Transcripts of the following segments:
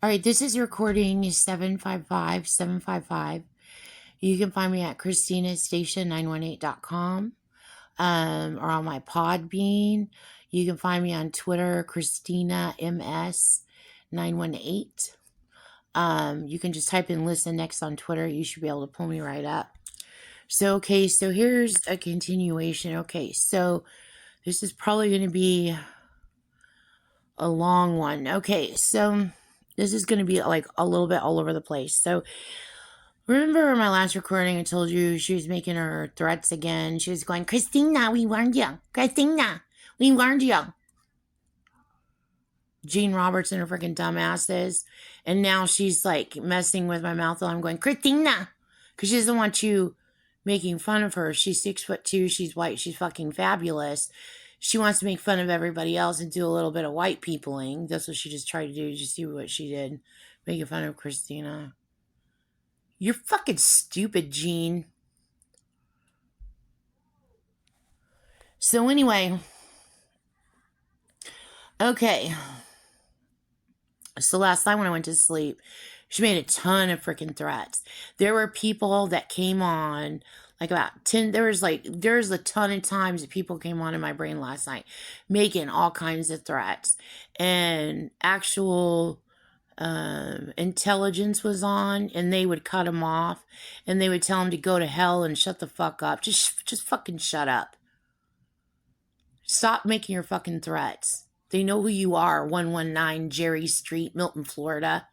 All right, this is recording 755-755. You can find me at christinastation918.com or on my podbean. You can find me on Twitter, christinams918. You can just type in listen next on Twitter. You should be able to pull me right up. So here's a continuation. Okay, so this is probably going to be a long one. Okay, so this is going to be like a little bit all over the place. So remember my last recording, I told you she was making her threats again. She was going, Christina, we warned you. Christina, we warned you. Gene Roberts and her freaking dumbasses. And now she's like messing with my mouth while I'm going, Christina. Because she doesn't want you making fun of her. She's 6'2", she's white, she's fucking fabulous. She wants to make fun of everybody else and do a little bit of white peopling. That's what she just tried to do. Did you see what she did? Making fun of Christina. You're fucking stupid, Gene. So anyway. Okay. So last night when I went to sleep, she made a ton of freaking threats. There were people that came on, like about 10, there's a ton of times that people came on in my brain last night, making all kinds of threats. And actual intelligence was on, and they would cut them off, and they would tell them to go to hell and shut the fuck up. Just fucking shut up. Stop making your fucking threats. They know who you are, 119 Jerry Street, Milton, Florida.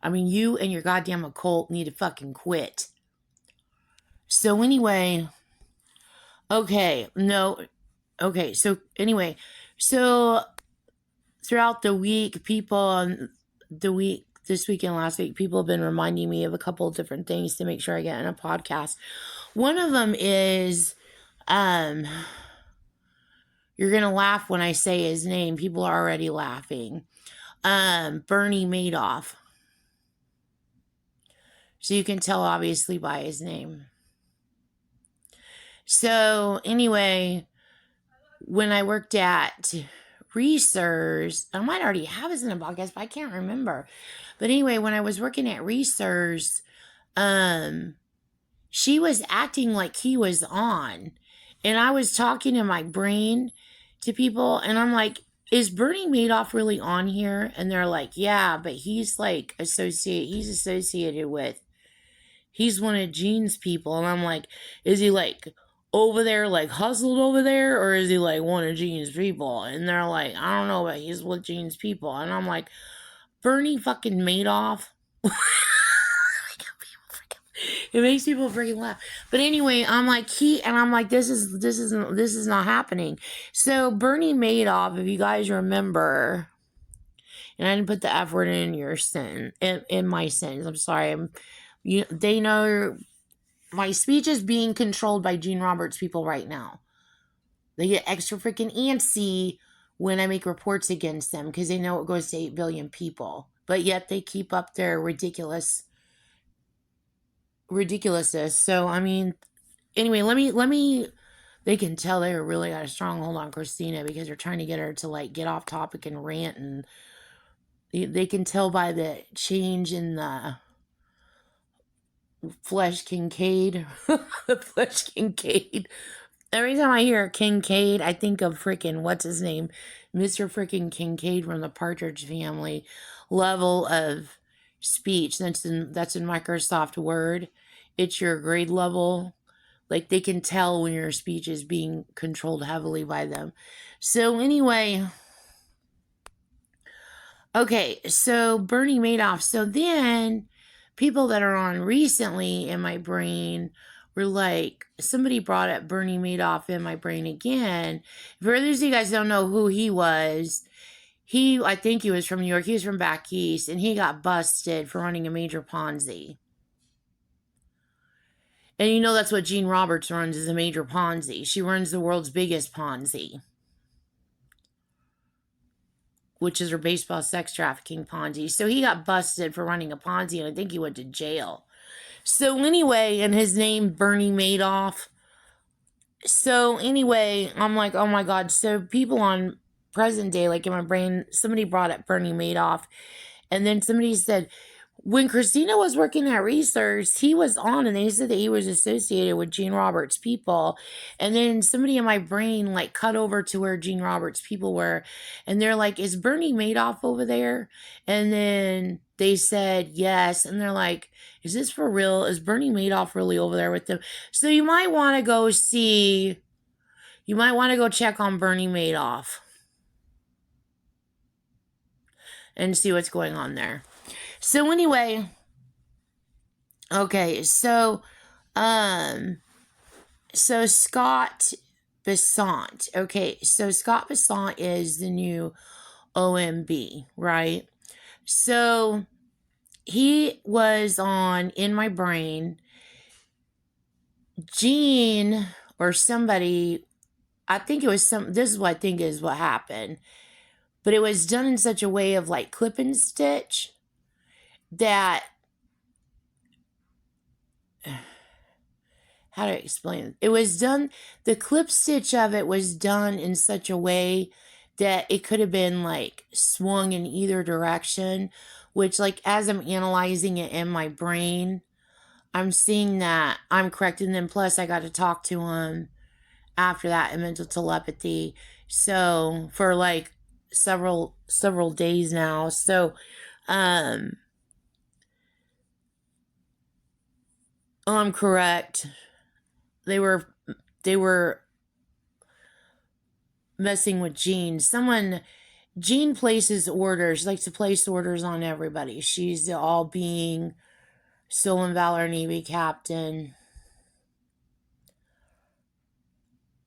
I mean, you and your goddamn occult need to fucking quit. So anyway, so throughout the week, this week and last week, people have been reminding me of a couple of different things to make sure I get in a podcast. One of them is, you're going to laugh when I say his name. People are already laughing. Bernie Madoff. So you can tell, obviously, by his name. So, anyway, when I worked at Research, I might already have this in a podcast, but I can't remember. But anyway, when I was working at Research, she was acting like he was on. And I was talking in my brain to people, and I'm like, is Bernie Madoff really on here? And they're like, yeah, but he's like associated with, he's one of Gene's people. And I'm like, is he like over there, like hustled over there? Or is he like one of Gene's people? And they're like, I don't know, but he's with Gene's people. And I'm like, Bernie fucking Madoff? It makes people freaking laugh. But anyway, I'm like, this is not happening. So Bernie Madoff, if you guys remember, and I didn't put the F word in your sentence, in my sentence. I'm sorry. They know my speech is being controlled by Gene Roberts people right now. They get extra freaking antsy when I make reports against them because they know it goes to 8 billion people. But yet they keep up their ridiculousness. So, I mean, anyway, let me, they can tell they really got a stronghold on Christina because they're trying to get her to like get off topic and rant, and they can tell by the change in the Flesh Kincaid. The Flesh Kincaid. Every time I hear Kincaid, I think of freaking, what's his name? Mr. freaking Kincaid from the Partridge Family. Level of speech. That's in Microsoft Word. It's your grade level. Like, they can tell when your speech is being controlled heavily by them. So anyway, okay, so Bernie Madoff. So then people that are on recently in my brain were like, somebody brought up Bernie Madoff in my brain again. For others of you guys don't know who he was, I think he was from New York. He was from back east, and he got busted for running a major Ponzi. And you know that's what Gene Roberts runs, is a major Ponzi. She runs the world's biggest Ponzi, which is her baseball sex trafficking Ponzi. So he got busted for running a Ponzi, and I think he went to jail. So anyway, and his name, Bernie Madoff. So anyway, I'm like, oh my God. So people on present day, like in my brain, somebody brought up Bernie Madoff. And then somebody said, when Christina was working at research, he was on, and they said that he was associated with Gene Roberts' people. And then somebody in my brain like cut over to where Gene Roberts' people were, and they're like, "Is Bernie Madoff over there?" And then they said yes, and they're like, "Is this for real? Is Bernie Madoff really over there with them?" So you might want to go see. You might want to go check on Bernie Madoff and see what's going on there. So anyway, okay, so Scott Bessant. Okay, so Scott Bessant is the new OMB, right? So he was on In My Brain. Gene or somebody, I think it was this is what I think is what happened. But it was done in such a way of like clip and stitch that, how to explain it? It was done, the clip stitch of it was done in such a way that it could have been like swung in either direction, which like as I'm analyzing it in my brain, I'm seeing that I'm correct. And then plus I got to talk to him after that in mental telepathy. So for like several days now. So I'm correct. They were messing with Jean. Jean places orders, likes to place orders on everybody. She's the all-being stolen valor Navy captain.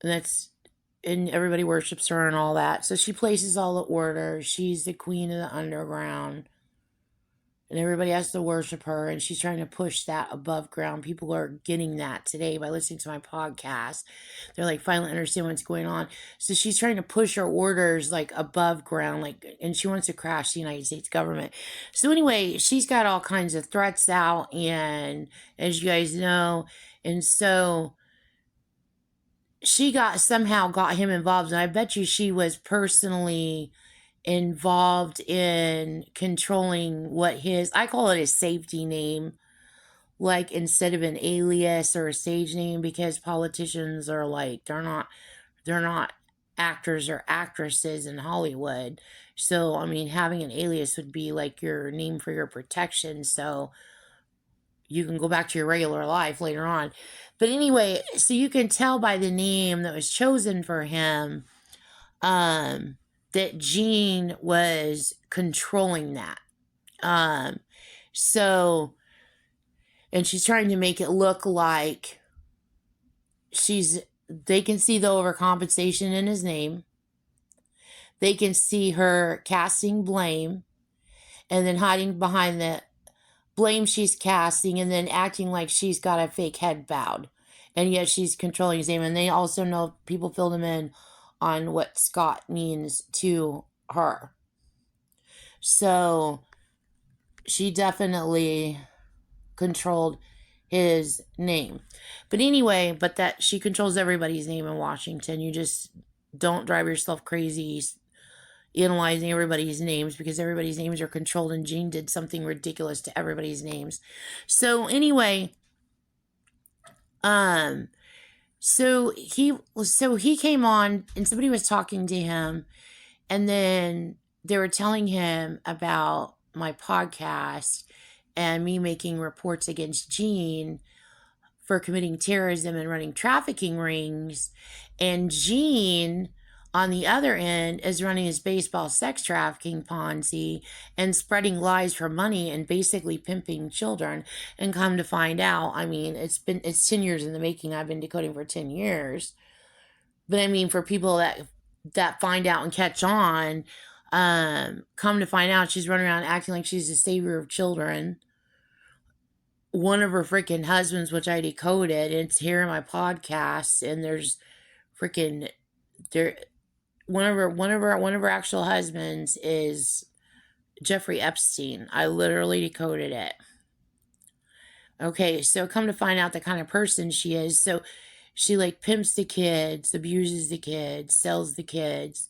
And everybody worships her and all that. So she places all the orders. She's the queen of the underground. And everybody has to worship her, and she's trying to push that above ground. People are getting that today by listening to my podcast. They're like, finally understand what's going on. So she's trying to push her orders like above ground, like, and she wants to crash the United States government. So anyway, she's got all kinds of threats out, and as you guys know, and so she somehow got him involved, and I bet you she was personally involved in controlling what I call it a safety name, like instead of an alias or a stage name, because politicians are like, they're not actors or actresses in Hollywood. So, I mean, having an alias would be like your name for your protection. So you can go back to your regular life later on. But anyway, so you can tell by the name that was chosen for him, that Jean was controlling that. So, and she's trying to make it look like they can see the overcompensation in his name. They can see her casting blame and then hiding behind the blame she's casting and then acting like she's got a fake head bowed. And yet she's controlling his name. And they also know, people filled him in on what Scott means to her. So she definitely controlled his name. But anyway, that she controls everybody's name in Washington. You just don't drive yourself crazy analyzing everybody's names, because everybody's names are controlled, and Jean did something ridiculous to everybody's names. So anyway, so he came on, and somebody was talking to him, and then they were telling him about my podcast and me making reports against Jean for committing terrorism and running trafficking rings. And Jean, on the other end, is running his baseball sex trafficking Ponzi and spreading lies for money and basically pimping children. And come to find out, I mean, it's 10 years in the making. I've been decoding for 10 years. But I mean, for people that find out and catch on, come to find out, she's running around acting like she's the savior of children. One of her freaking husbands, which I decoded, and it's here in my podcast, and there's freaking one of her actual husbands is Jeffrey Epstein. I literally decoded it. Okay, so come to find out the kind of person she is. So she like pimps the kids, abuses the kids, sells the kids,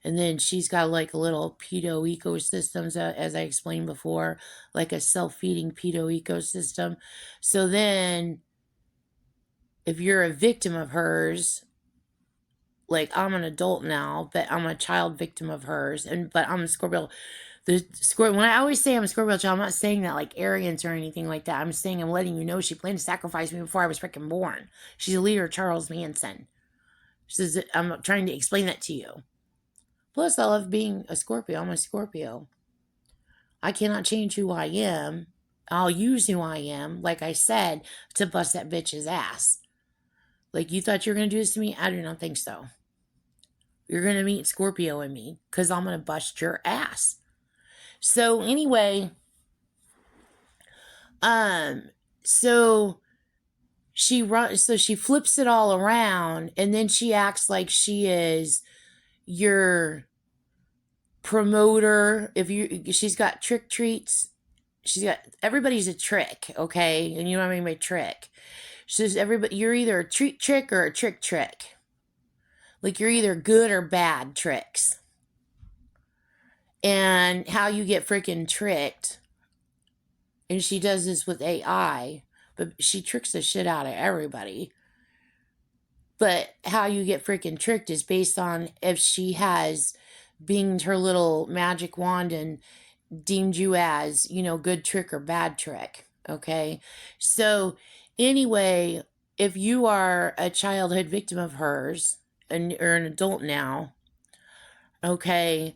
And then she's got like a little pedo ecosystem, as I explained before, like a self-feeding pedo ecosystem. So then if you're a victim of hers, like I'm an adult now, but I'm a child victim of hers, but I'm a Scorpio. The Scorpio. When I always say I'm a Scorpio child, I'm not saying that like arrogance or anything like that. I'm saying I'm letting you know she planned to sacrifice me before I was freaking born. She's a leader of Charles Manson. She says I'm trying to explain that to you. Plus, I love being a Scorpio. I'm a Scorpio. I cannot change who I am. I'll use who I am, like I said, to bust that bitch's ass. Like you thought you were gonna do this to me? I do not think so. You're gonna meet Scorpio in me, because I'm gonna bust your ass. So anyway, so she flips it all around, and then she acts like she is your promoter. She's got trick treats. Everybody's a trick, okay? And you know what I mean by trick. She says you're either a treat trick or a trick trick. Like you're either good or bad tricks. And how you get freaking tricked, and she does this with AI, but she tricks the shit out of everybody. But how you get freaking tricked is based on if she has binged her little magic wand and deemed you as, good trick or bad trick. Okay. So anyway, if you are a childhood victim of hers or an adult now, okay,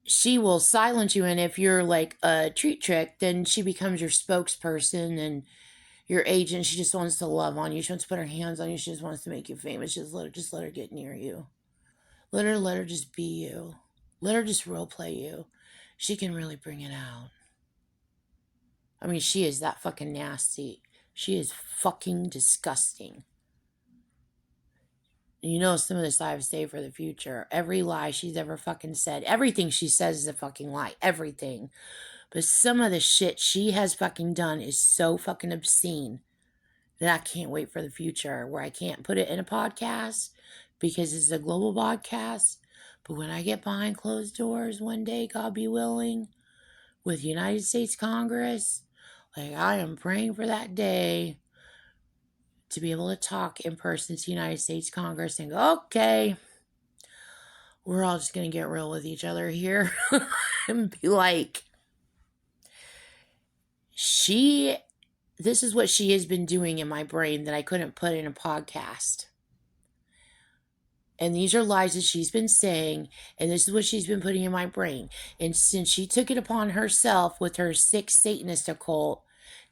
she will silence you. And if you're like a treat trick, then she becomes your spokesperson and your agent. She just wants to love on you. She wants to put her hands on you. She just wants to make you famous. Just let her get near you. Let her just be you. Let her just role play you. She can really bring it out. I mean, she is that fucking nasty. She is fucking disgusting. You know, some of this I have saved for the future. Every lie she's ever fucking said. Everything she says is a fucking lie. Everything. But some of the shit she has fucking done is so fucking obscene that I can't wait for the future where I can't put it in a podcast because it's a global podcast. But when I get behind closed doors one day, God be willing, with United States Congress, like I am praying for that day to be able to talk in person to United States Congress and go, okay, we're all just going to get real with each other here and be like, this is what she has been doing in my brain that I couldn't put in a podcast. And these are lies that she's been saying, and this is what she's been putting in my brain. And since she took it upon herself with her sick Satanist occult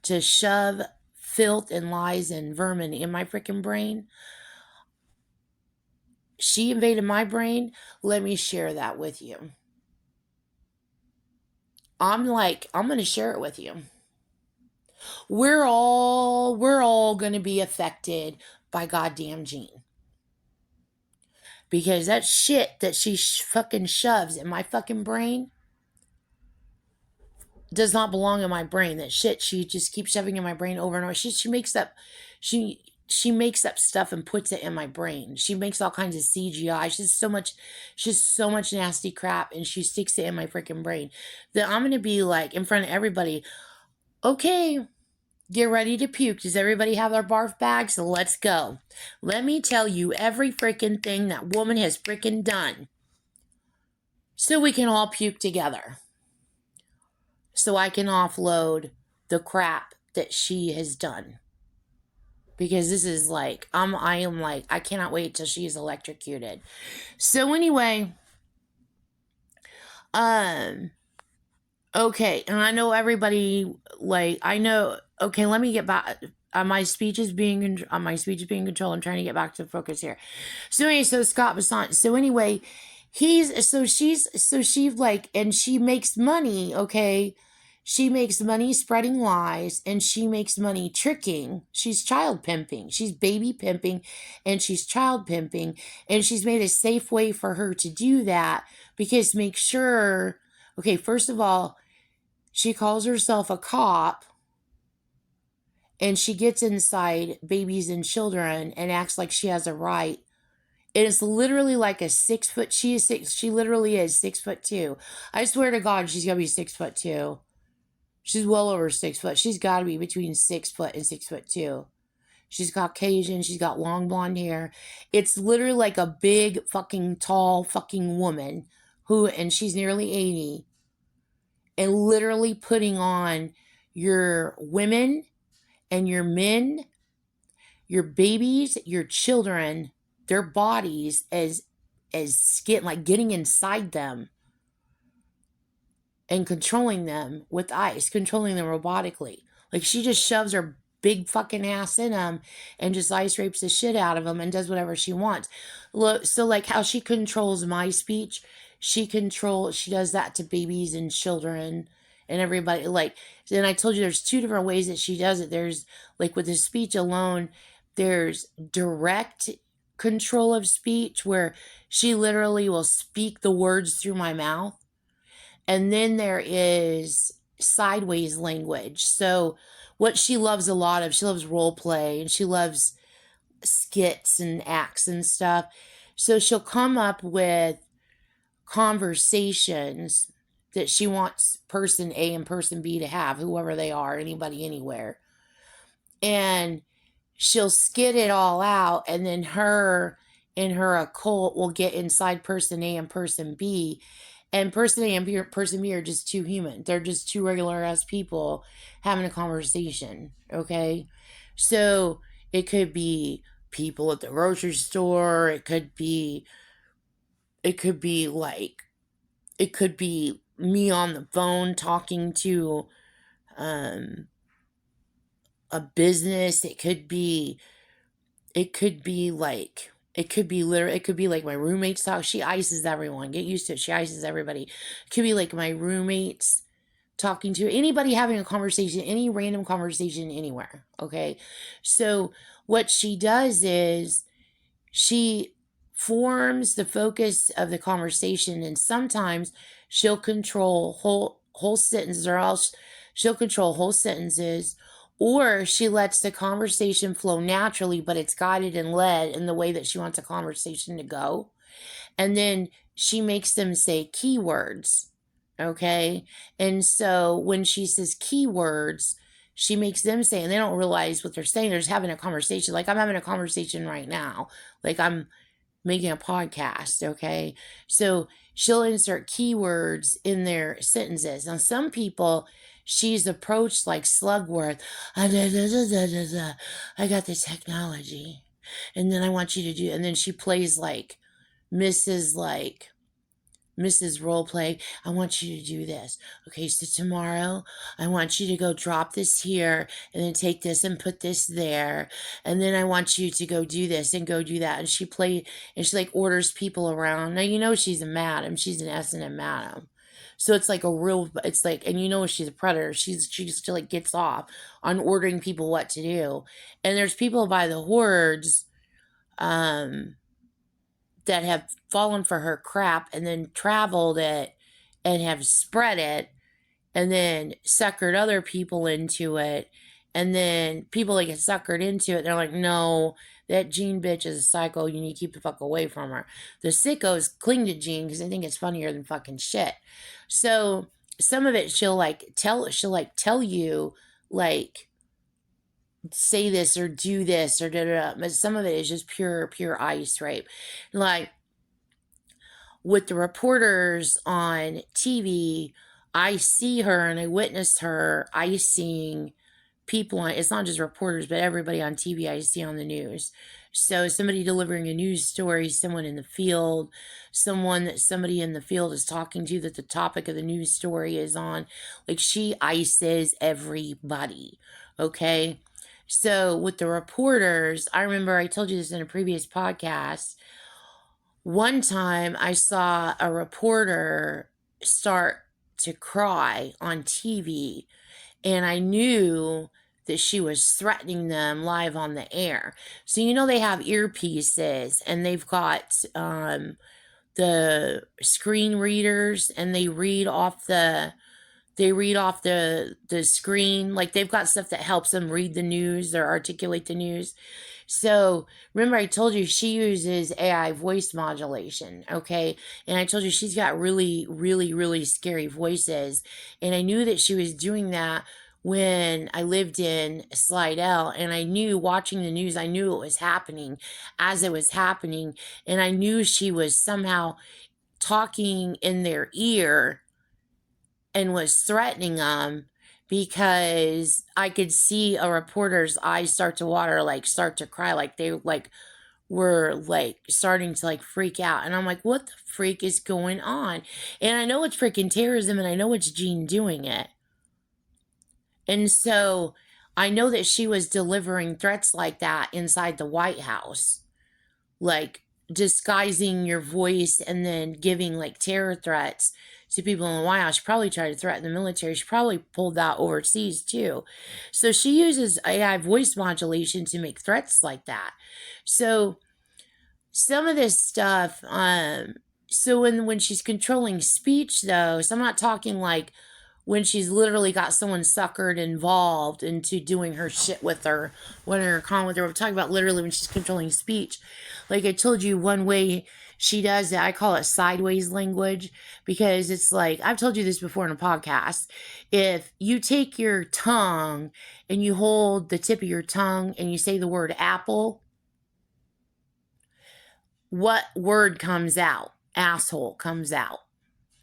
to shove filth and lies and vermin in my freaking brain, she invaded my brain. Let me share that with you. I'm going to share it with you. We're all going to be affected by goddamn Jean. Because that shit that she fucking shoves in my fucking brain does not belong in my brain. That shit she just keeps shoving in my brain over and over. She makes up stuff and puts it in my brain. She makes all kinds of CGI. She's so much nasty crap, and she sticks it in my freaking brain. That I'm gonna be like in front of everybody, okay, get ready to puke. Does everybody have their barf bags? Let's go. Let me tell you every freaking thing that woman has freaking done. So we can all puke together. So I can offload the crap that she has done. Because this is like, I cannot wait till she's electrocuted. So anyway, okay, and I know everybody, okay, let me get back. My speech is being controlled. I'm trying to get back to focus here. So anyway, Scott Bessant. So anyway, and she makes money, okay? She makes money spreading lies, and she makes money tricking. She's child pimping. She's baby pimping, and she's child pimping. And she's made a safe way for her to do that because make sure, okay, first of all, she calls herself a cop, and she gets inside babies and children and acts like she has a right It's literally like a 6 foot. She literally is 6'2". I swear to God, she's gonna be 6'2". She's well over 6 foot. She's got to be between 6 foot and 6'2". She's Caucasian. She's got long blonde hair. It's literally like a big fucking tall fucking woman and she's nearly 80, and literally putting on your women and your men, your babies, your children, their bodies as skin, like getting inside them and controlling them with ice, controlling them robotically. Like she just shoves her big fucking ass in them and just ice rapes the shit out of them and does whatever she wants. Look, so like how she controls my speech, she does that to babies and children and everybody. Like, and I told you there's two different ways that she does it. There's like with the speech alone, there's direct control of speech where she literally will speak the words through my mouth. And then there is sideways language. So what she loves a lot of, she loves role play and she loves skits and acts and stuff. So she'll come up with conversations that she wants person A and person B to have, whoever they are, anybody, anywhere. And she'll skit it all out, and then her and her occult will get inside person A and person B. And person A and person B are just two human. They're just two regular ass people having a conversation. Okay. So it could be people at the grocery store. It could be like, it could be me on the phone talking to a business. It could be like, it could be like my roommates talk. She ices everyone. Get used to it. She ices everybody. It could be like my roommates talking to anybody, having a conversation, any random conversation anywhere. Okay. So what she does is she forms the focus of the conversation, and sometimes she'll control whole sentences, or else she'll control whole sentences, or she lets the conversation flow naturally, but it's guided and led in the way that she wants a conversation to go. And then she makes them say keywords. Okay. And so when she says keywords, she makes them say, and they don't realize what they're saying. They're just having a conversation. Like I'm having a conversation right now. Like I'm making a podcast. Okay. So she'll insert keywords in their sentences. Now, some people she's approached like Slugworth. I got the technology. And then I want you to do, and then she plays like Mrs. Roleplay. I want you to do this. Okay, so tomorrow I want you to go drop this here and then take this and put this there. And then I want you to go do this and go do that. And she like orders people around. Now, you know, she's a madam. She's an S&M madam. So it's like it's like, and you know, she's a predator. She just like gets off on ordering people what to do. And there's people by the hordes, that have fallen for her crap and then traveled it and have spread it and then suckered other people into it. And then people that get suckered into it, they're like, no, that Jean bitch is a psycho. You need to keep the fuck away from her. The sickos cling to Jean because they think it's funnier than fucking shit. So some of it she'll tell you, like, say this or do this or da da da. But some of it is just pure ice rape. Like with the reporters on TV, I see her and I witnessed her icing people on. It's not just reporters, but everybody on TV I see on the news. So somebody delivering a news story, someone in the field, someone that somebody in the field is talking to that the topic of the news story is on. Like she ices everybody. Okay. So with the reporters, I remember I told you this in a previous podcast. One time I saw a reporter start to cry on TV, and I knew that she was threatening them live on the air. So, you know, they have earpieces and they've got the screen readers, and they read off the They read off the screen. Like they've got stuff that helps them read the news or articulate the news. So remember, I told you she uses AI voice modulation, okay? And I told you she's got really, really, really scary voices. And I knew that she was doing that when I lived in Slidell, and I knew watching the news, I knew it was happening as it was happening. And I knew she was somehow talking in their ear and was threatening them because I could see a reporter's eyes start to water, like start to cry, like they like were like starting to like freak out. And I'm like, what the freak is going on? And I know it's freaking terrorism, and I know it's Jean doing it. And so I know that she was delivering threats like that inside the White House, like disguising your voice and then giving like terror threats to people in the White House. She probably tried to threaten the military. She probably pulled that overseas too. So she uses AI voice modulation to make threats like that. So some of this stuff, so when she's controlling speech though, so I'm not talking like when she's literally got someone suckered involved into doing her shit with her, when her con with her. We're talking about literally when she's controlling speech. Like I told you, one way she does it, I call it sideways language, because it's like, I've told you this before in a podcast. If you take your tongue and you hold the tip of your tongue and you say the word apple, what word comes out? Asshole comes out.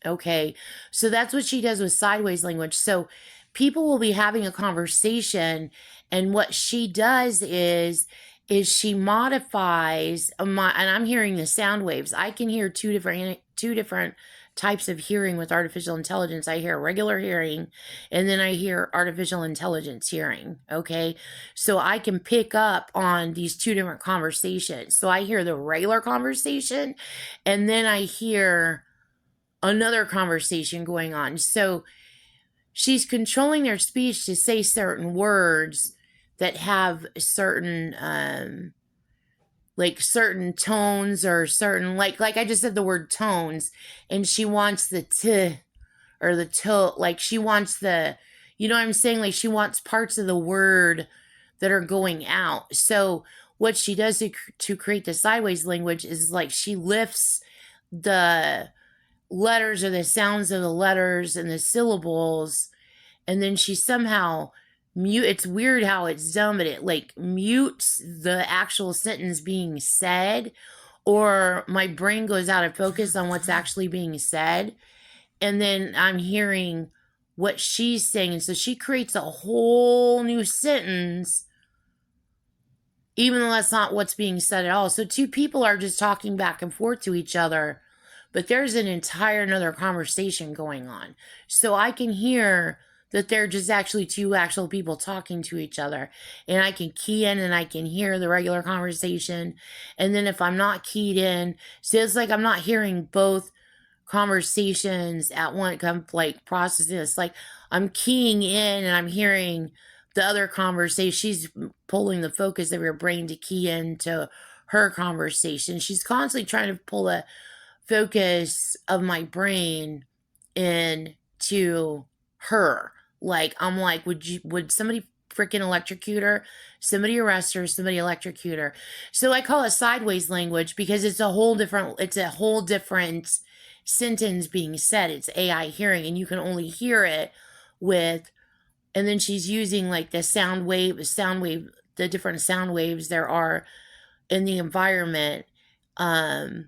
Okay. So that's what she does with sideways language. So people will be having a conversation, and what she does is she modifies and I'm hearing the sound waves. I can hear two different types of hearing with artificial intelligence. I hear regular hearing, and then I hear artificial intelligence hearing. Okay. So I can pick up on these two different conversations. So I hear the regular conversation, and then I hear another conversation going on. So she's controlling their speech to say certain words that have certain like certain tones, or certain like I just said the word tones, and she wants the t or the to, like she wants the, you know what I'm saying, like she wants parts of the word that are going out. So what she does to create the sideways language is like she lifts the letters or the sounds of the letters and the syllables, and then she somehow mute. It's weird how it's done, but it like mutes the actual sentence being said, or my brain goes out of focus on what's actually being said, and then I'm hearing what she's saying, and so she creates a whole new sentence even though that's not what's being said at all. So two people are just talking back and forth to each other, but there's an entire another conversation going on. So I can hear that they're just actually two actual people talking to each other, and I can key in and I can hear the regular conversation. And then if I'm not keyed in, so it's like I'm not hearing both conversations at once. I'm like processing this, like I'm keying in and I'm hearing the other conversation. She's pulling the focus of your brain to key into her conversation. She's constantly trying to pull a focus of my brain into her. Like I'm like, would somebody freaking electrocute her? Somebody arrest her, somebody electrocute her. So I call it sideways language because it's a whole different sentence being said. It's AI hearing, and you can only hear it with, and then she's using like the the different sound waves there are in the environment. And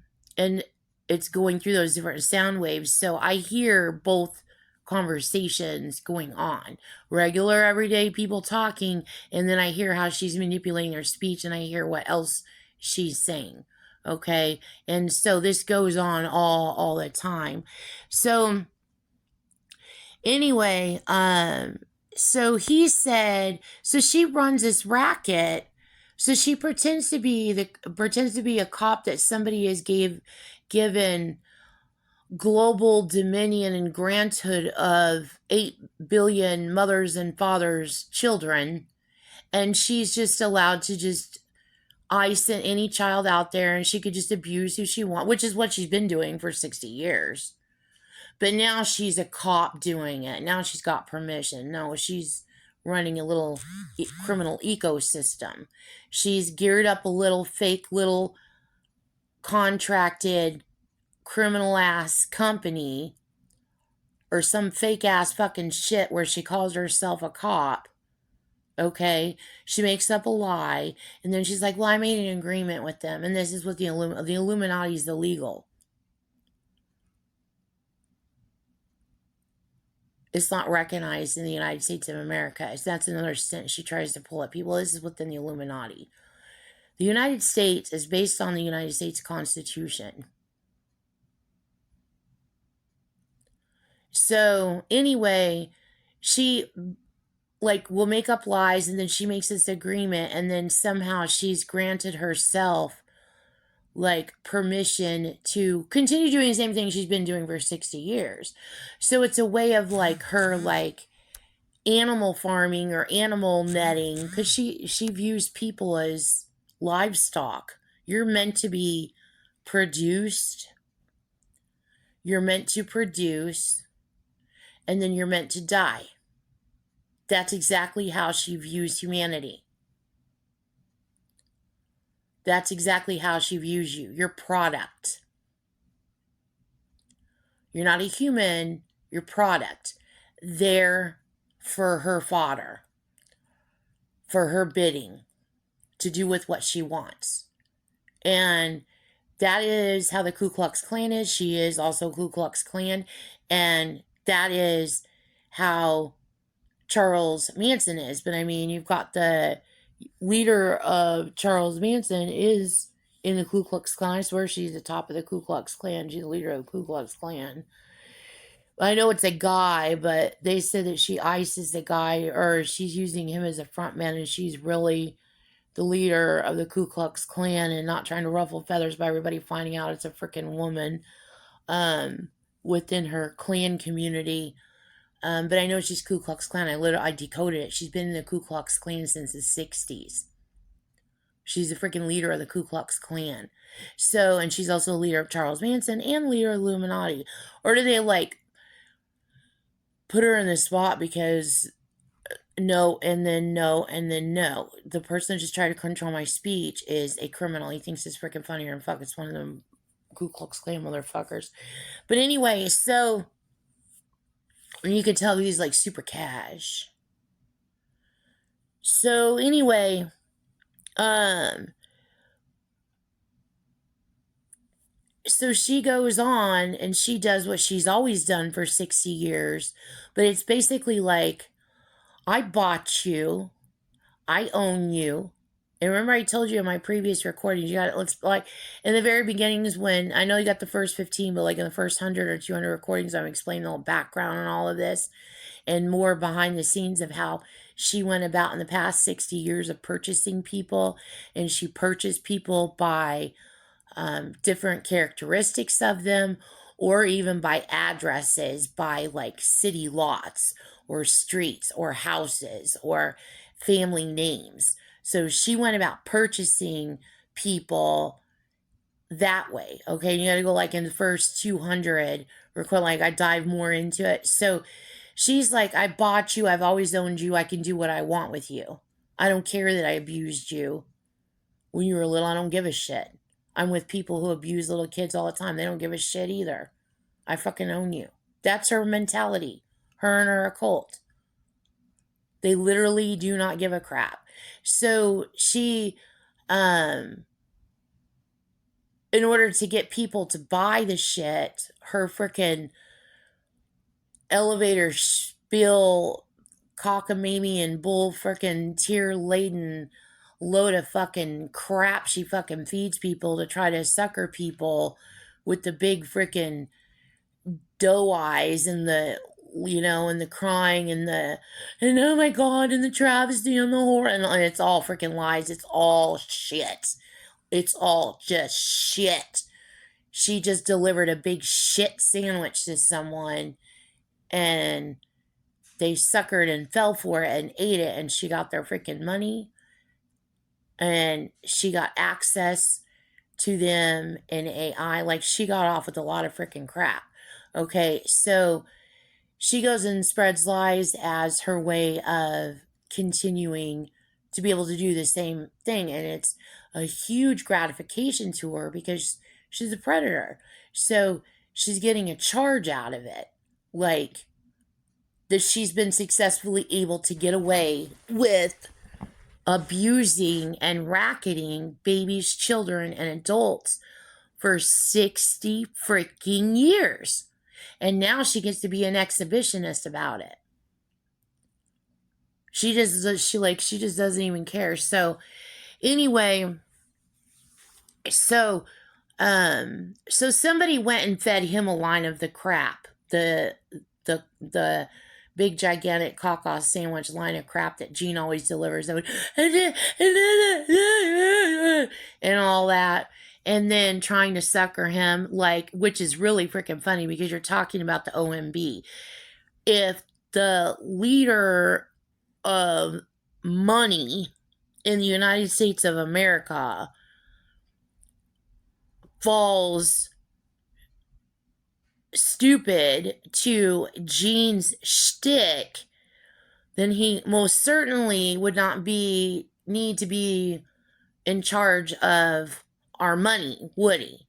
it's going through those different sound waves. So I hear both conversations going on, regular everyday people talking, and then I hear how she's manipulating their speech, and I hear what else she's saying. Okay. And so this goes on all the time. So anyway, so he said, so she runs this racket. So she pretends to be a cop that somebody has given global dominion and granthood of 8 billion mothers and fathers' children, and she's just allowed to just ice any child out there, and she could just abuse who she wants, which is what she's been doing for 60 years. But now she's a cop doing it. Now she's got permission. No, she's running a little criminal ecosystem. She's geared up a little fake little contracted criminal ass company or some fake ass fucking shit where she calls herself a cop. Okay, she makes up a lie, and then she's like, "Well, I made an agreement with them, and this is what the Illuminati is illegal. It's not recognized in the United States of America." That's another sentence she tries to pull at people. This is within the Illuminati. The United States is based on the United States Constitution. So anyway, she will make up lies, and then she makes this agreement, and then somehow she's granted herself permission to continue doing the same thing she's been doing for 60 years. So it's a way of her animal farming or animal netting, because she views people as livestock. You're meant to be produced. You're meant to produce, and then you're meant to die. That's exactly how she views humanity. That's exactly how she views you. You're product. You're not a human. You're product. There for her fodder. For her bidding. To do with what she wants. And that is how the Ku Klux Klan is. She is also Ku Klux Klan. And that is how Charles Manson is. But I mean, you've got the leader of Charles Manson is in the Ku Klux Klan. I swear she's the top of the Ku Klux Klan. She's the leader of the Ku Klux Klan. I know it's a guy, but they said that she ices the guy, or she's using him as a front man, and she's really the leader of the Ku Klux Klan and not trying to ruffle feathers by everybody finding out it's a freaking woman within her Klan community. But I know she's Ku Klux Klan. I decoded it. She's been in the Ku Klux Klan since the 60s. She's the freaking leader of the Ku Klux Klan. So, and she's also the leader of Charles Manson and leader of the Illuminati. Or do they put her in the spot because no, and then no, and then no? The person that just tried to control my speech is a criminal. He thinks it's freaking funnier and fuck. It's one of them Ku Klux Klan motherfuckers. But anyway, so you can tell he's super cash. So anyway, so she goes on and she does what she's always done for 60 years. But it's basically I bought you. I own you. And remember I told you in my previous recordings, you got it. In the very beginnings when, I know you got the first 15, but in the first 100 or 200 recordings, I'm explaining the whole background on all of this and more behind the scenes of how she went about in the past 60 years of purchasing people. And she purchased people by different characteristics of them, or even by addresses, by city lots or streets or houses or family names. So she went about purchasing people that way. Okay, you gotta go in the first 200 record, I dive more into it. So she's I bought you, I've always owned you, I can do what I want with you. I don't care that I abused you when you were little. I don't give a shit. I'm with people who abuse little kids all the time. They don't give a shit either. I fucking own you. That's her mentality. Her and her occult. They literally do not give a crap. So she, in order to get people to buy the shit, her freaking elevator spill, cockamamie and bull freaking tear-laden load of fucking crap she fucking feeds people to try to sucker people with the big freaking doe eyes and the, and the crying and oh my god, and the travesty and the horror, and it's all freaking lies. It's all shit. It's all just shit. She just delivered a big shit sandwich to someone, and they suckered and fell for it and ate it, and she got their freaking money, and she got access to them in AI. She got off with a lot of freaking crap. Okay, so she goes and spreads lies as her way of continuing to be able to do the same thing. And it's a huge gratification to her because she's a predator. So she's getting a charge out of it. Like, that she's been successfully able to get away with abusing and racketing babies, children, and adults for 60 freaking years. And now she gets to be an exhibitionist about it. She just doesn't even care. So anyway, so somebody went and fed him a line of the crap. The big gigantic caca sandwich line of crap that Gene always delivers. And all that. And then trying to sucker him, like, which is really freaking funny because you're talking about the OMB. If the leader of money in the United States of America falls stupid to Gene's shtick, then he most certainly would not need to be in charge of our money, would he?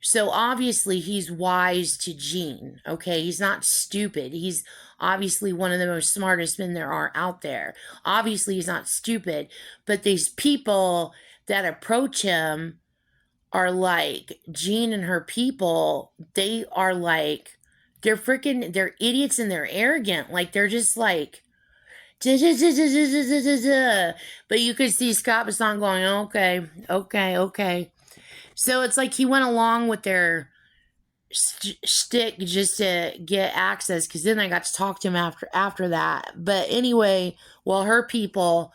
So obviously he's wise to Gene, okay? He's not stupid. He's obviously one of the most smartest men there are out there. Obviously he's not stupid, but these people that approach him are like, Gene and her people, they are like, they're idiots and they're arrogant. Like, they're just like, but you could see Scott Bessant going, okay. So it's like he went along with their shtick just to get access, because then I got to talk to him after that. But anyway, well, her people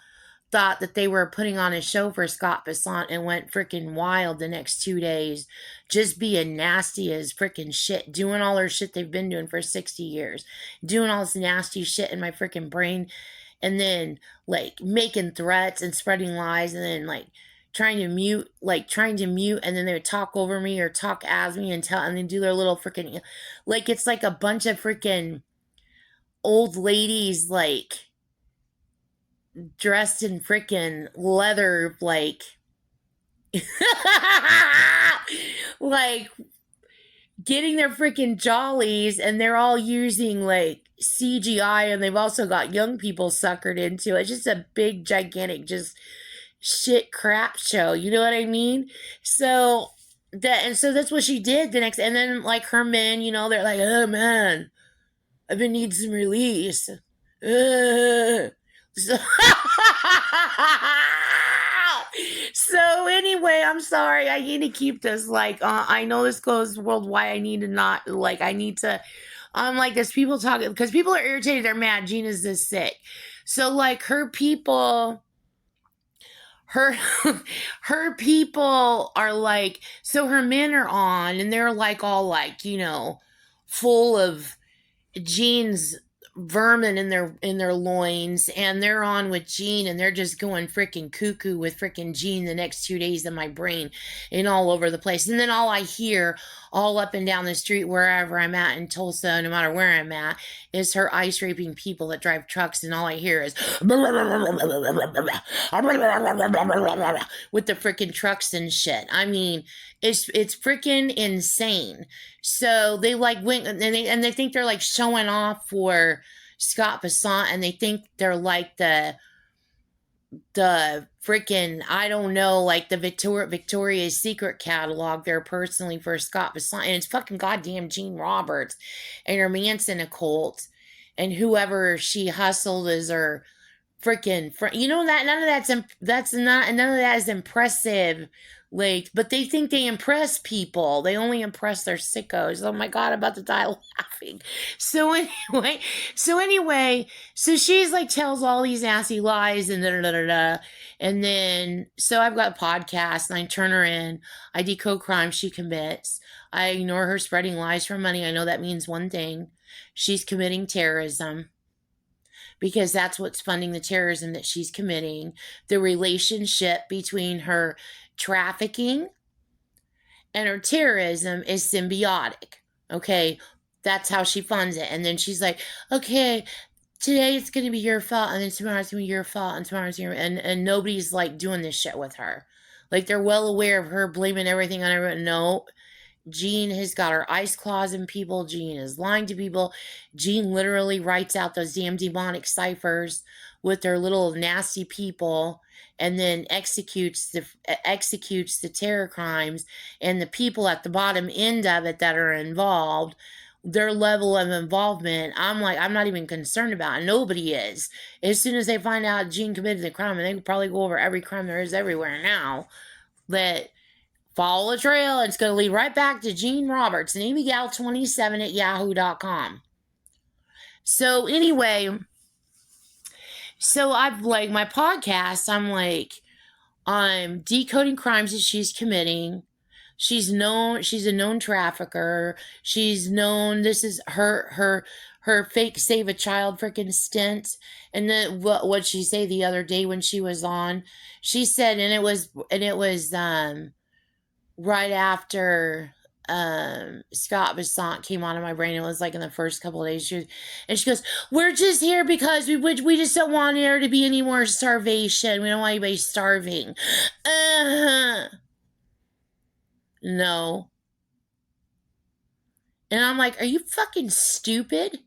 thought that they were putting on a show for Scott Bessant and went freaking wild the next 2 days, just being nasty as freaking shit, doing all their shit they've been doing for 60 years, doing all this nasty shit in my freaking brain, and then like making threats and spreading lies, and then like trying to mute, and then they would talk over me or talk as me and then do their little freaking, like, it's like a bunch of freaking old ladies, like, dressed in freaking leather, like, like, getting their freaking jollies, and they're all using, like, CGI, and they've also got young people suckered into it. It's just a big, gigantic, just shit crap show, you know what I mean? So that's what she did the next, and then like her men, you know, they're like, oh man, I've been needing some release. So, so anyway, I'm sorry, I need to keep this like, I know this goes worldwide. I'm like, there's people talking because people are irritated, they're mad Gina's this sick. So like her people are like, so her men are on, and they're like all like, you know, full of Gene's vermin in their loins, and they're on with Gene, and they're just going freaking cuckoo with freaking Gene the next 2 days in my brain and all over the place. And then all I hear all up and down the street wherever I'm at in Tulsa, no matter where I'm at, is her ice raping people that drive trucks, and all I hear is with the freaking trucks and shit. I mean, it's freaking insane. So they like went, and they think they're like showing off for Scott Bessant, and they think they're like the freaking, I don't know, like the Victoria's Secret catalog there personally for Scott Bessant, and it's fucking goddamn Gene Roberts and her Manson occult and whoever she hustled as her freaking you know, that none of that is impressive. Like, but they think they impress people. They only impress their sickos. Oh my god, I'm about to die laughing. So anyway, so she's like tells all these nasty lies and and then so I've got a podcast and I turn her in. I decode crimes she commits. I ignore her spreading lies for money. I know that means one thing: she's committing terrorism. Because that's what's funding the terrorism that she's committing. The relationship between her trafficking and her terrorism is symbiotic. Okay, that's how she funds it. And then she's like, okay, today it's gonna be your fault, and then tomorrow it's gonna be your fault, and tomorrow it's gonna and nobody's like doing this shit with her. Like they're well aware of her blaming everything on everyone. No, Jean has got her ice claws in people. Jean is lying to people. Jean literally writes out those damn demonic ciphers with their little nasty people, and then executes the terror crimes, and the people at the bottom end of it that are involved. Their level of involvement, I'm like, I'm not even concerned about it. Nobody is. As soon as they find out Jean committed the crime, and they could probably go over every crime there is everywhere now, that follow the trail, it's going to lead right back to Jean Roberts and amygal27 at yahoo.com. So anyway, so I've like my podcast, I'm decoding crimes that she's committing. She's a known trafficker. She's known, this is her fake save a child freaking stint. And then what'd she say the other day when she was on? She said, and it was right after Scott Bessant came on in my brain. It was like in the first couple of days. She goes, we're just here because we just don't want there to be any more starvation. We don't want anybody starving. No. And I'm like, are you fucking stupid?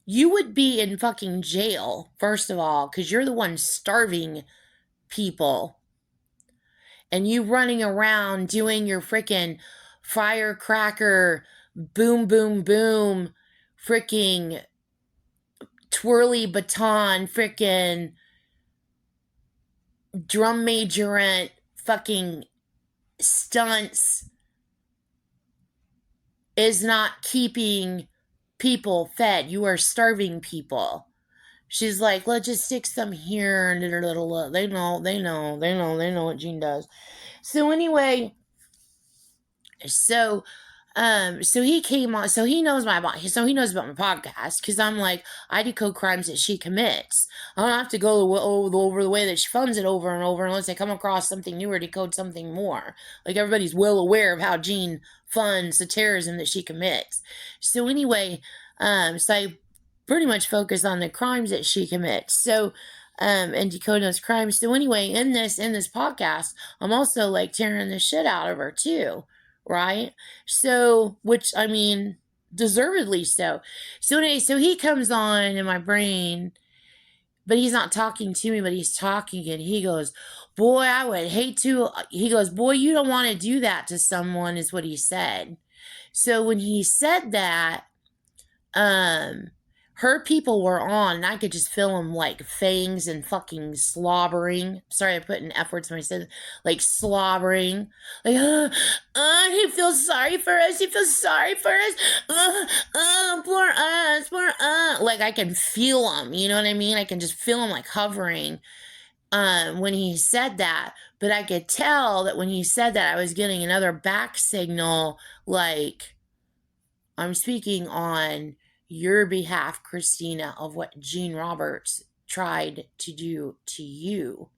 You would be in fucking jail, first of all, because you're the one starving people. And you running around doing your freaking firecracker, boom, boom, boom, freaking twirly baton, freaking drum majorette, fucking stunts is not keeping people fed. You are starving people. She's like, let's just stick some here and they know what Jean does. So anyway, so he came on, so he knows about my podcast, because I'm like, I decode crimes that she commits. I don't have to go over the way that she funds it over and over unless I come across something new or decode something more. Like everybody's well aware of how Jean funds the terrorism that she commits. So anyway, so I pretty much focus on the crimes that she commits. So and decode those crimes. So anyway, in this podcast, I'm also like tearing the shit out of her too. Right? So, which, I mean, deservedly so. So anyway, so he comes on in my brain, but he's not talking to me, but he's talking, and he goes, boy, I would hate to, he goes, boy, you don't want to do that to someone, is what he said. So when he said that, her people were on, and I could just feel them like fangs and fucking slobbering. Sorry, I put in F words when I said like slobbering. Like, he feels sorry for us. He feels sorry for us. Poor us, poor us. Like I can feel them. You know what I mean? I can just feel them like hovering. When he said that, but I could tell that when he said that, I was getting another back signal, like I'm speaking on your behalf, Christina, of what Jean Roberts tried to do to you.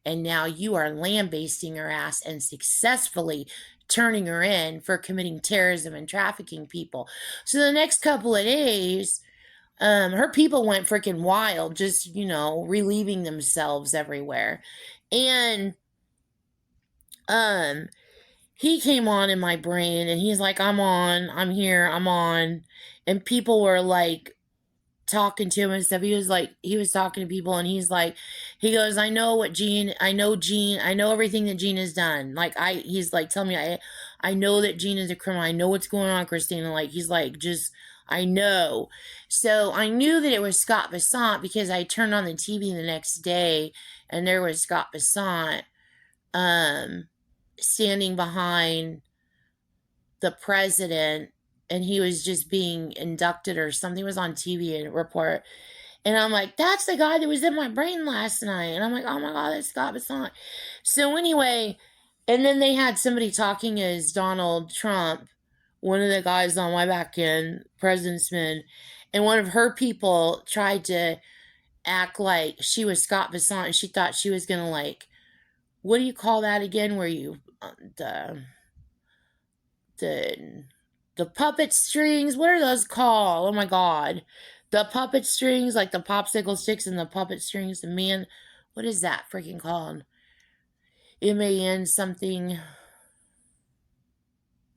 And now you are lambasting her ass and successfully turning her in for committing terrorism and trafficking people. So the next couple of days, her people went freaking wild, just, relieving themselves everywhere. And, he came on in my brain and he's like, I'm here, I'm on. And people were like talking to him and stuff. He was talking to people and he goes, I know Jean, I know everything that Jean has done. He's like, tell me, I know that Jean is a criminal. I know what's going on, Christina. Like, he's like, just, I know. So I knew that it was Scott Bessant because I turned on the TV the next day and there was Scott Bessant, standing behind the president, and he was just being inducted or something. It was on TV and report. And I'm like, that's the guy that was in my brain last night. And I'm like, oh my God, that's Scott Bessant. So anyway, and then they had somebody talking as Donald Trump, one of the guys on way back in Presidentsman, and one of her people tried to act like she was Scott Bessant, and she thought she was gonna like, what do you call that again? Where you the the puppet strings. What are those called? Oh my god. The puppet strings, like the popsicle sticks and the puppet strings. The man, what is that freaking called? MAN something.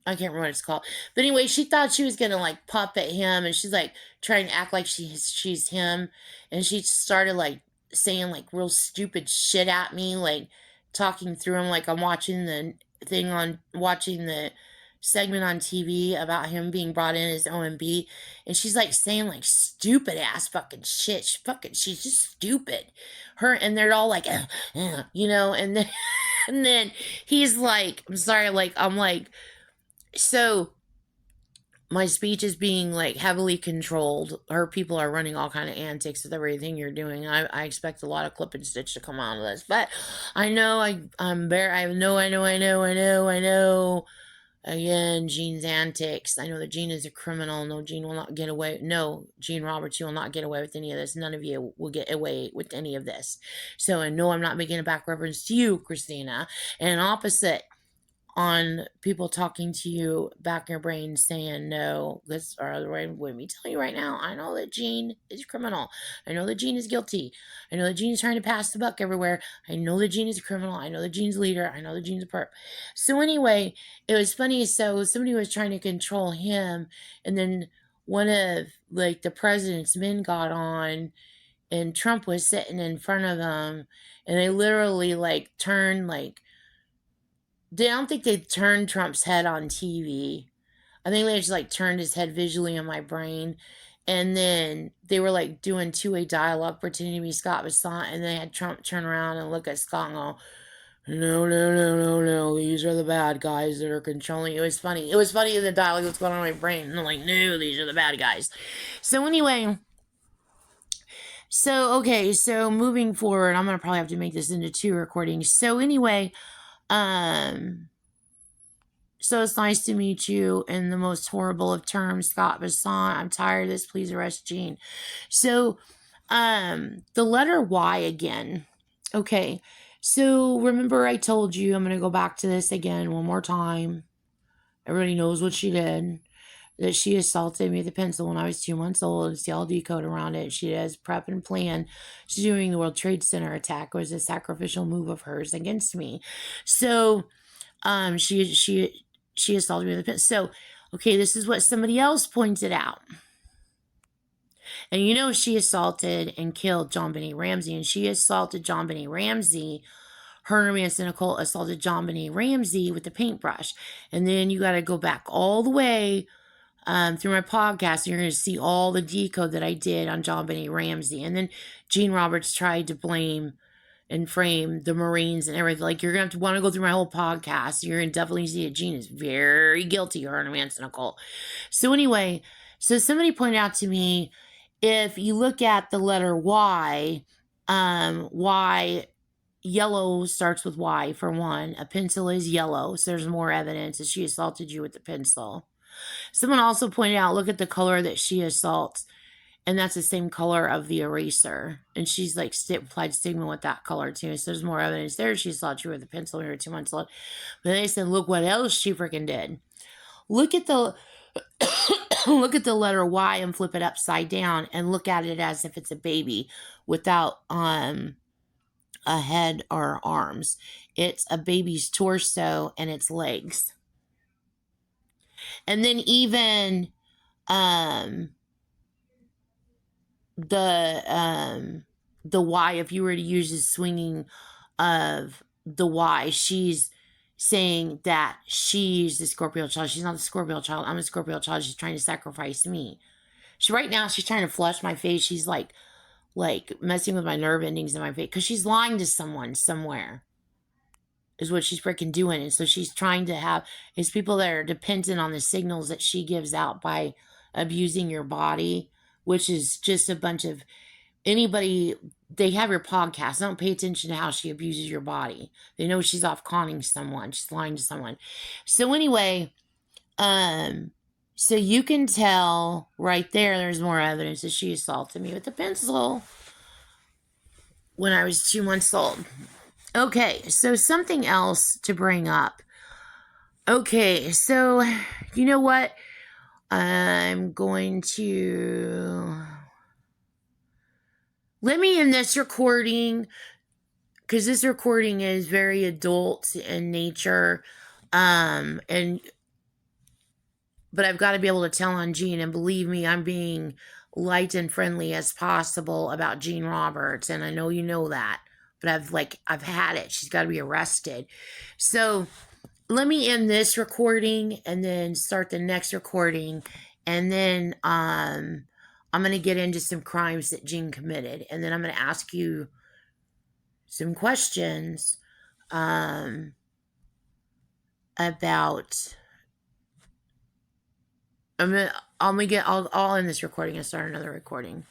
I can't remember what it's called. But anyway, she thought she was gonna like puppet him, and she's like trying to act like she's him, and she started like saying like real stupid shit at me, like talking through him like I'm watching the segment on TV about him being brought in as OMB, and she's like saying like stupid ass fucking shit. She's just stupid. Her and they're all like, you know, and then and then he's like, I'm sorry, like I'm like. So my speech is being like heavily controlled. Her people are running all kind of antics with everything you're doing. I expect a lot of clip and stitch to come out of this, but I know I'm bare. I know. Again, Gene's antics. I know that Gene is a criminal. No, Gene will not get away. No, Gene Roberts, you will not get away with any of this. None of you will get away with any of this. So, and no, I'm not making a back reference to you, Christina. And opposite on people talking to you back in your brain saying no, this or other way. Let me tell you right now, I know that Gene is a criminal. I know that Gene is guilty. I know that Gene is trying to pass the buck everywhere. I know that Gene is a criminal. I know that Gene's a leader. I know that Gene's a perp. So anyway, it was funny. So somebody was trying to control him, and then one of like the president's men got on, and Trump was sitting in front of them, and they literally like turned like, I don't think they turned Trump's head on TV. I think they just like turned his head visually in my brain. And then they were like doing two-way dialogue, pretending to be Scott Bessant. And they had Trump turn around and look at Scott and go, no. These are the bad guys that are controlling. It was funny. It was funny in the dialogue that's going on in my brain. And I'm like, no, these are the bad guys. So anyway, okay, so moving forward, I'm going to probably have to make this into 2 recordings. So anyway, so it's nice to meet you in the most horrible of terms, Scott Bessant. I'm tired of this. Please arrest Gene. So, the letter Y again. Okay. So remember I told you, I'm going to go back to this again one more time. Everybody knows what she did. That she assaulted me with a pencil when I was 2 months old. It's the LD code around it. She has prep and plan. She's doing the World Trade Center attack. It was a sacrificial move of hers against me. So, she assaulted me with a pencil. So, okay, this is what somebody else pointed out. And you know she assaulted and killed John Benny Ramsey, and she assaulted John Benny Ramsey. Her and Nicole assaulted John Benny Ramsey with the paintbrush. And then you got to go back all the way through my podcast, and you're going to see all the decode that I did on John Benny Ramsey. And then Gene Roberts tried to blame and frame the Marines and everything. Like, you're going to have to want to go through my whole podcast. You're going to definitely see that Gene is very guilty, her and Nicole. So anyway, so somebody pointed out to me, if you look at the letter Y, yellow starts with Y for one. A pencil is yellow, so there's more evidence that she assaulted you with the pencil. Someone also pointed out, look at the color that she assaults, and that's the same color of the eraser. And she's like applied stigma with that color too. So there's more evidence there. She assaulted you with a pencil when you were 2 months old. But they said, look what else she freaking did. Look at the look at the letter Y and flip it upside down and look at it as if it's a baby without a head or arms. It's a baby's torso and its legs. And then even the Y, if you were to use the swinging of the Y, she's saying that she's the Scorpio child. She's not the Scorpio child. I'm a Scorpio child. She's trying to sacrifice me. Right now, she's trying to flush my face. She's like messing with my nerve endings in my face because she's lying to someone somewhere. Is what she's freaking doing. And so she's trying to have is people that are dependent on the signals that she gives out by abusing your body, which is just a bunch of anybody. They have your podcast. Don't pay attention to how she abuses your body. They know she's off conning someone. She's lying to someone. So anyway, so you can tell right there's more evidence that she assaulted me with a pencil when I was 2 months old. Okay, so something else to bring up. Okay, so you know what? I'm going to let me end this recording because this recording is very adult in nature. And but I've got to be able to tell on Jean, and believe me, I'm being light and friendly as possible about Jean Roberts, and I know you know that. But I've had it. She's got to be arrested. So let me end this recording and then start the next recording, and then I'm gonna get into some crimes that Jean committed, and then I'm gonna ask you some questions about. I'll end this recording and start another recording.